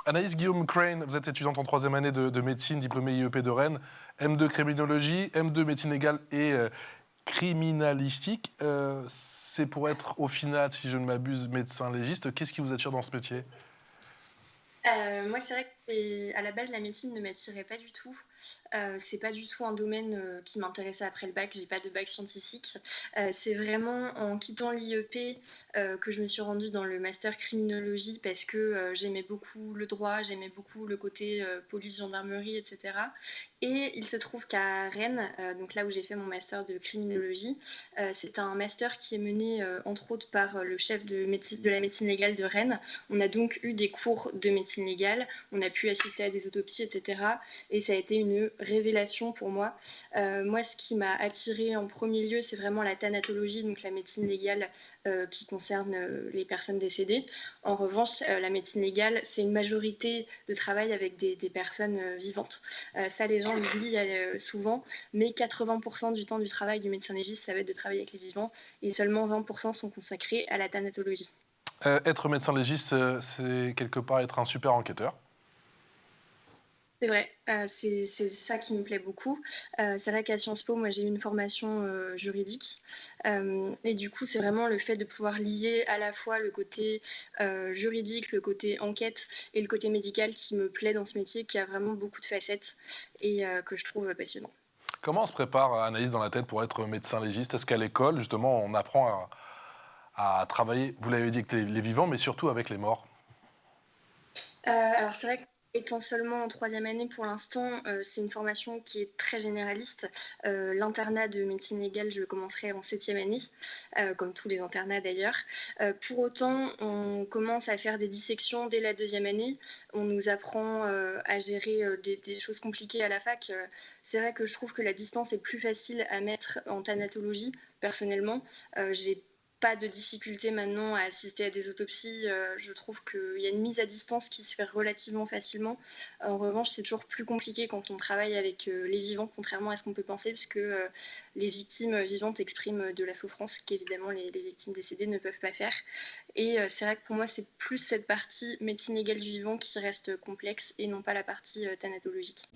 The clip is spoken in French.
Anaïs Guillaume Crane, vous êtes étudiante en troisième année de médecine, diplômée IEP de Rennes, M2 criminologie, M2 médecine légale et criminalistique. C'est pour être, au final, si je ne m'abuse, médecin légiste. Qu'est-ce qui vous attire dans ce métier? Moi, c'est vrai que à la base, la médecine ne m'attirait pas du tout. C'est pas du tout un domaine, qui m'intéressait après le bac. J'ai pas de bac scientifique. C'est vraiment en quittant l'IEP, que je me suis rendue dans le master criminologie parce que, j'aimais beaucoup le droit, j'aimais beaucoup le côté, police, gendarmerie et cetera et il se trouve qu'à Rennes, donc là où j'ai fait mon master de criminologie, c'est un master qui est mené, entre autres par, le chef de la médecine légale de Rennes. On a donc eu des cours de médecine légale, on a pu assister à des autopsies, etc. Et ça a été une révélation pour moi. Moi, ce qui m'a attirée en premier lieu, c'est vraiment la thanatologie, donc la médecine légale qui concerne les personnes décédées. En revanche, la médecine légale, c'est une majorité de travail avec des personnes vivantes. Ça, les gens l'oublient souvent, mais 80% du temps du travail du médecin légiste, ça va être de travailler avec les vivants, et seulement 20% sont consacrés à la thanatologie. Être médecin légiste, c'est quelque part être un super enquêteur. C'est vrai, c'est ça qui me plaît beaucoup. C'est vrai qu'à Sciences Po, moi, j'ai eu une formation, juridique, et du coup, c'est vraiment le fait de pouvoir lier à la fois le côté, juridique, le côté enquête et le côté médical qui me plaît dans ce métier, qui a vraiment beaucoup de facettes et que je trouve passionnant. Comment on se prépare, Anaïs, dans la tête pour être médecin légiste? Est-ce qu'à l'école, justement, on apprend à travailler, vous l'avez dit, avec les vivants, mais surtout avec les morts? Alors c'est vrai qu'étant seulement en troisième année pour l'instant, c'est une formation qui est très généraliste. L'internat de médecine légale, je le commencerai en septième année, comme tous les internats d'ailleurs. Pour autant, on commence à faire des dissections dès la deuxième année. On nous apprend, à gérer, des choses compliquées à la fac. C'est vrai que je trouve que la distance est plus facile à mettre en thanatologie, personnellement. J'ai pas de difficulté maintenant à assister à des autopsies. Je trouve qu'il y a une mise à distance qui se fait relativement facilement. En revanche, c'est toujours plus compliqué quand on travaille avec les vivants, contrairement à ce qu'on peut penser, puisque les victimes vivantes expriment de la souffrance qu'évidemment les victimes décédées ne peuvent pas faire. Et c'est vrai que pour moi, c'est plus cette partie médecine légale du vivant qui reste complexe et non pas la partie thanatologique.